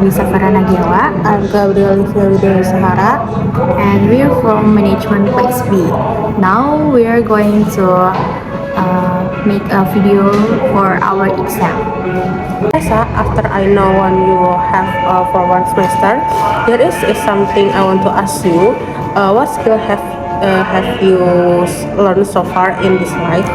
Louisa I'm Gabriel Felido Sahara, and we're from Management Place B. Now we're going to make a video for our exam. Esa, after I know when you have for one semester, there is something I want to ask you. What skill have you learned so far in this life?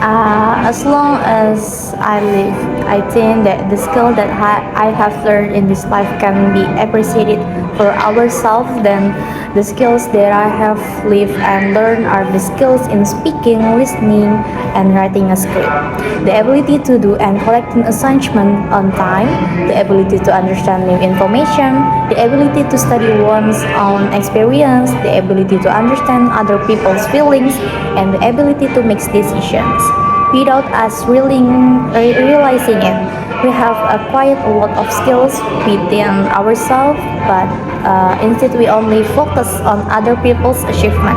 As long as I live, I think that the skill that I have learned in this life can be appreciated for ourselves. Then the skills that I have lived and learned are the skills in speaking, listening, and writing a script. The ability to do and collecting assignment on time, the ability to understand new information, the ability to study one's own experience, the ability to understand other people's feelings, and the ability to make decisions. Without us really realizing it, we have acquired a lot of skills within ourselves, but instead we only focus on other people's achievement.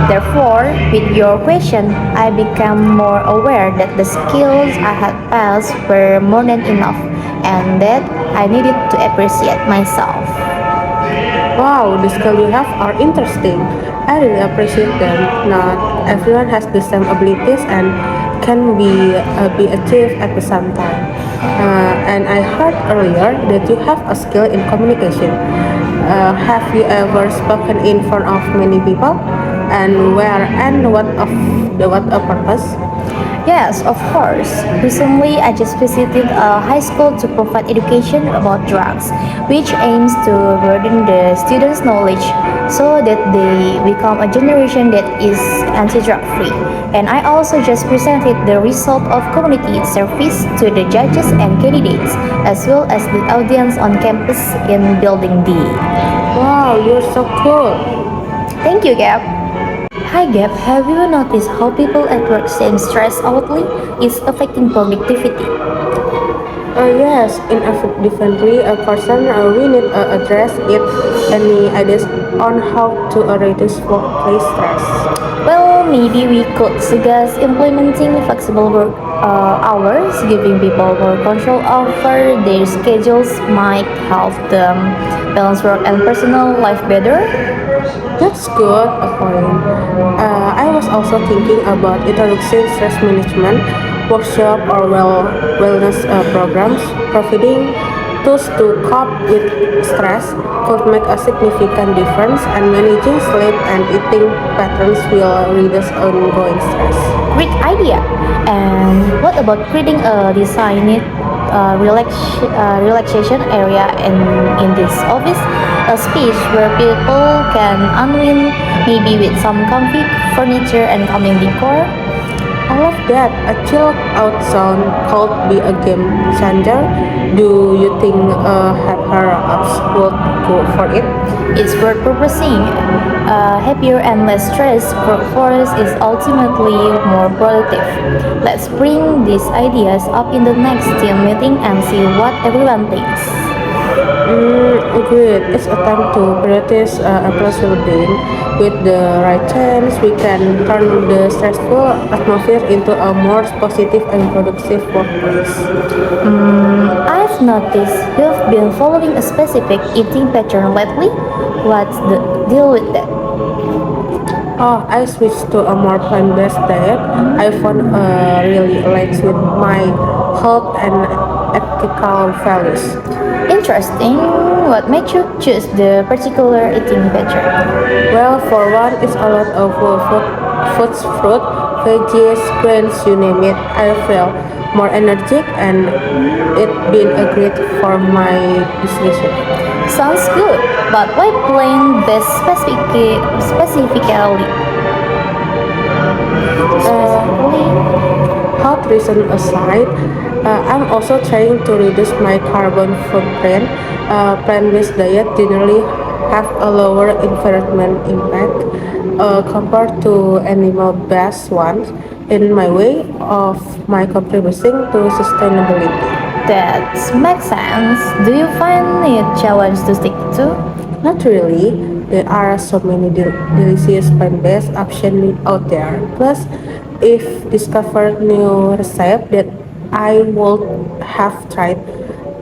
Therefore, with your question, I became more aware that the skills I had passed were more than enough and that I needed to appreciate myself. Wow, the skill you have are interesting. I really appreciate them. Not everyone has the same abilities and can be achieved at the same time. And I heard earlier that you have a skill in communication. Have you ever spoken in front of many people? And where and what a purpose? Yes, of course. Recently, I just visited a high school to provide education about drugs, which aims to broaden the students' knowledge so that they become a generation that is anti-drug free. And I also just presented the result of community service to the judges and candidates, as well as the audience on campus in Building D. Wow, you're so cool. Thank you, Gab. Hi Gab, have you noticed how people at work seem stressed outly? It's affecting productivity. Yes, in a differently a person we need address it. Any ideas on how to reduce workplace stress? Well, maybe we could suggest implementing flexible work hours, giving people more control over their schedules might help them balance work and personal life better. That's good, a point. I was also thinking about introducing stress management workshop or wellness programs, providing tools to cope with stress could make a significant difference, and managing sleep and eating patterns will reduce ongoing stress. Great idea. And what about creating a designed relaxation area in this office? A space where people can unwind, maybe with some comfy furniture and calming decor. I love that. A chill out zone could be a game changer. Do you think her apps would go for it? It's worth purposing. A happier and less stressed workforce is ultimately more productive. Let's bring these ideas up in the next team meeting and see what everyone thinks. Agreed. It's a time to practice employees well-being. With the right chance, we can turn the stressful atmosphere into a more positive and productive workplace. I've noticed you've been following a specific eating pattern lately. What's the deal with that? Oh, I switched to a more plant-based diet. I found really aligns with my health and ethical values. Interesting. What made you choose the particular eating pattern? Well, for one, it's a lot of foods, fruit, veggies, grains, you name it. I feel more energetic and it been a great for my digestion. Sounds good, but why plant-based specifically? Health reason aside, I'm also trying to reduce my carbon footprint. Plant-based diet generally have a lower environment impact compared to animal-based ones. In my way of my contributing to sustainability. That makes sense. Do you find it challenge to stick to? Not really. There are so many delicious plant-based options out there. Plus, if discover new recipe that I would have tried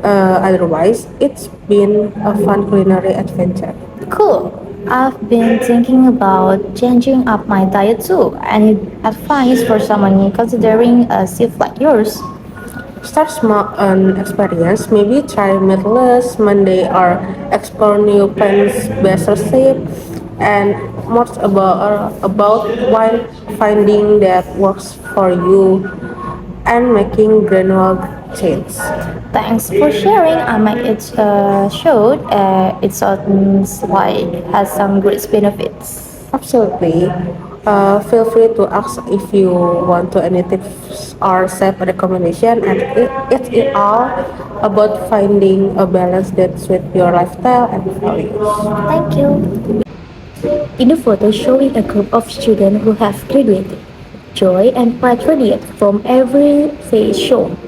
Otherwise, it's been a fun culinary adventure. Cool. I've been thinking about changing up my diet too. Any advice for someone considering a shift like yours? Start small and experience. Maybe try meatless Monday or explore new plant-based recipe. And more about why finding that works for you and making gradual change. Thanks for sharing. I might showed it sounds like it has some great benefits. Absolutely. Feel free to ask if you want to any tips or set a recommendation, and it's all about finding a balance that suits your lifestyle and values. Thank you. In a photo showing a group of students who have graduated, joy and pride radiate from every face shown.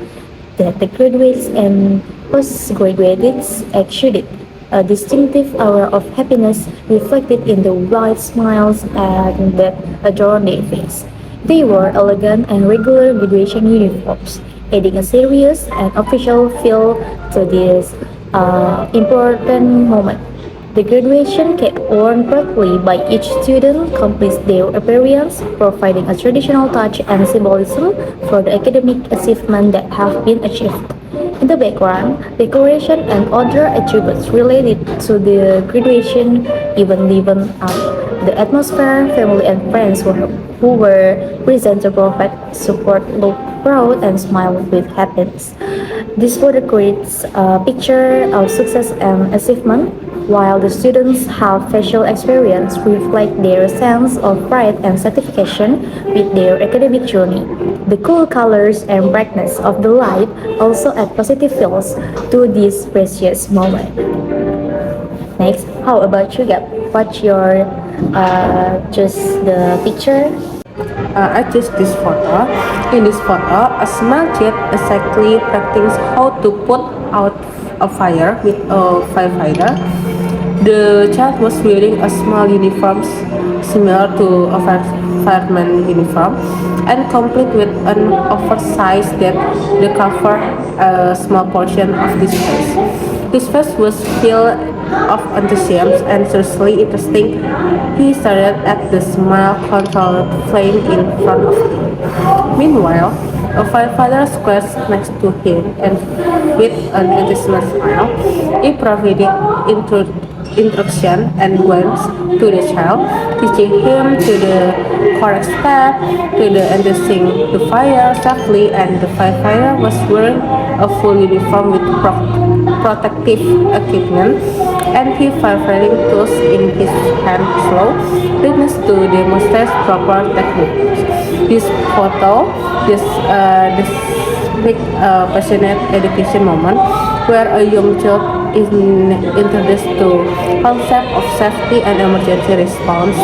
That the graduates and postgraduates exuded a distinctive aura of happiness reflected in the wide smiles and that adorned their face. They wore elegant and regular graduation uniforms, adding a serious and official feel to this important moment. The graduation cake worn proudly by each student completes their appearance, providing a traditional touch and symbolism for the academic achievement that have been achieved. In the background, decoration and other attributes related to the graduation even liven up the atmosphere. Family and friends who were present to provide support looked proud and smiled with happiness. This photo creates a picture of success and achievement, while the students have facial experience reflect their sense of pride and satisfaction with their academic journey. The cool colors and brightness of the light also add positive feels to this precious moment. Next, how about you, Gab? What's your just the picture? I choose this photo. In this photo, a small kid exactly practices how to put out a fire with a firefighter. The child was wearing a small uniform similar to a fireman uniform and complete with an oversized that they cover a small portion of his face. His face was filled of enthusiasm and seriously interesting. He stared at the small controlled flame in front of him. Meanwhile, a firefighter squats next to him and with an enthusiastic smile, he provided instruction and guidance to the child, teaching him to the correct step, to the endorsing the fire safely, and the firefighter was wearing a full uniform with protective equipment, and he firefighting tools in his hand slow, readiness to demonstrate proper techniques. This photo, this big passionate education moment where a young child is introduced to concept of safety and emergency response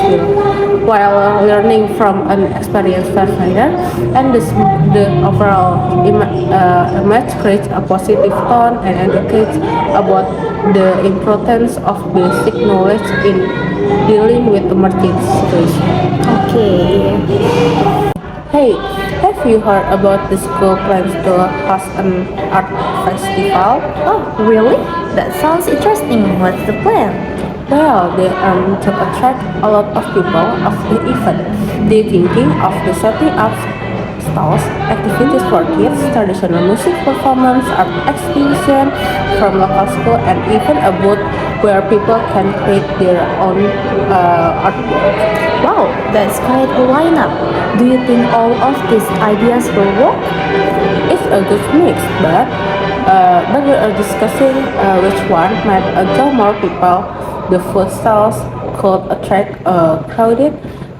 while learning from an experienced firefighter, and the overall image creates a positive tone and educates about the importance of basic knowledge in dealing with emergency situations. Okay. Hey, have you heard about the school plans to host an art festival? Oh, really? That sounds interesting. What's the plan? Well, they to attract a lot of people of the event. They're thinking of the setting up stalls, activities for kids, traditional music performance, art exhibition from local school, and even a booth where people can create their own artwork. Wow, that's quite a lineup. Do you think all of these ideas will work? It's a good mix, but we are discussing which one might draw more people. The food stalls could attract crowded,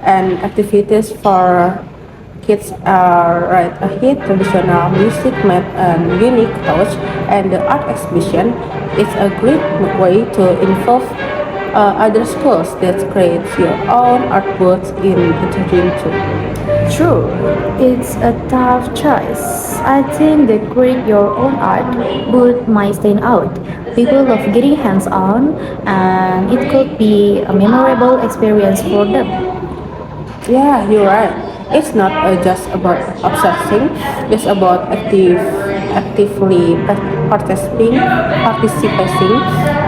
and activities for kids are right ahead. Traditional music made an unique touch, and the art exhibition is a great way to involve other schools that create your own art booths in interim too. True, it's a tough choice. I think the create your own art would might stand out. People love getting hands on, and it could be a memorable experience for them. Yeah, you're right. It's not just about obsessing. It's about actively participating,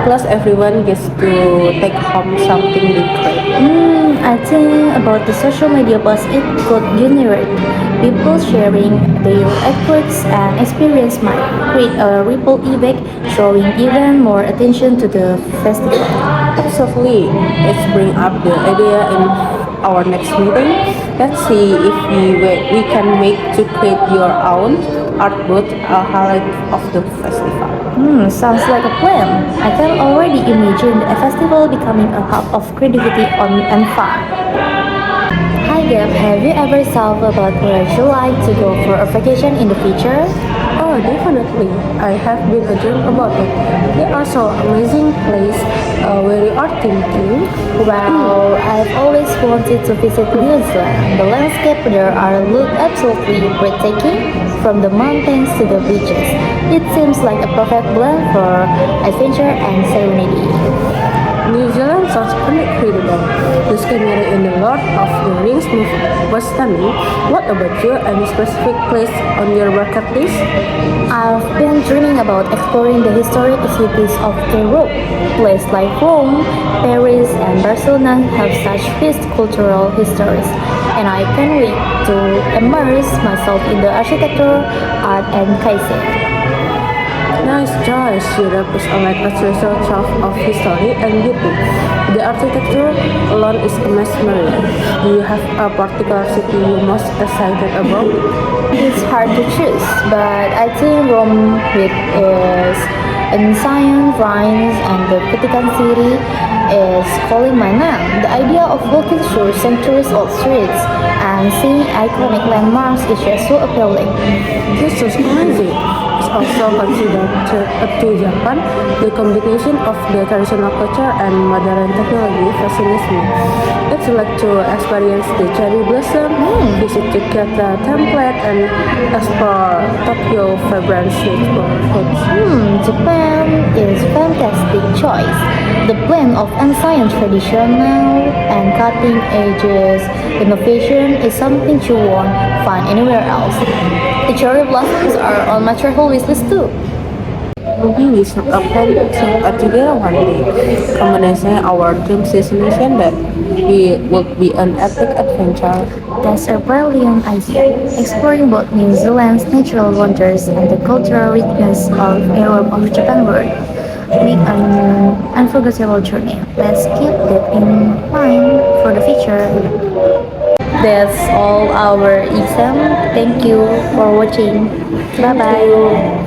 plus everyone gets to take home something they crave. I think about the social media posts it could generate. People sharing their artworks and experience might create a ripple effect, drawing even more attention to the festival. Absolutely, let's bring up the idea in our next meeting. Let's see if we can make to create your own art booth a highlight of the festival. Sounds like a plan. I can already imagine a festival becoming a hub of creativity and fun. Hi Gab, have you ever thought about where you like to go for a vacation in the future? Oh, definitely. I have been a dream about it. They are so amazing place where you are thinking. Well, I've always wanted to visit New Zealand. The landscape there are look absolutely breathtaking, from the mountains to the beaches. It seems like a perfect blend for adventure and serenity. New Zealand sounds incredible. The scenery in the Lord of the Rings movie was stunning. What about you? Any specific place on your bucket list? I've been dreaming about exploring the historic cities of Europe. Places like Rome, Paris, and Barcelona have such rich cultural histories, and I can't wait to immerse myself in the architecture, art, and cuisine. Nice choice. Europe is like a treasure trove of history and beauty. The architecture alone is mesmerizing. Do you have a particular city you're most excited about? It's hard to choose, but I think Rome with its ancient ruins and the Vatican City is calling my name. The idea of walking through centuries-old streets and seeing iconic landmarks is just so appealing. This is crazy. It's also considered to Japan. The combination of the traditional culture and modern technology fascinates me. It's like to experience the cherry blossom, visit the Kyoto temple, and explore Tokyo vibrant street foods. Japan is fantastic choice. The blend of ancient traditional and cutting edges innovation is something you won't find anywhere else. The cherry blossoms are on my travel wish list too. Maybe we should plan together one day, combination our dream destination that we would be an epic adventure. That's a brilliant idea. Exploring both New Zealand's natural wonders and the cultural richness of Europe of Japan world make an unforgettable journey. Let's keep that in mind for the future. That's all our exam. Thank you for watching. Bye bye.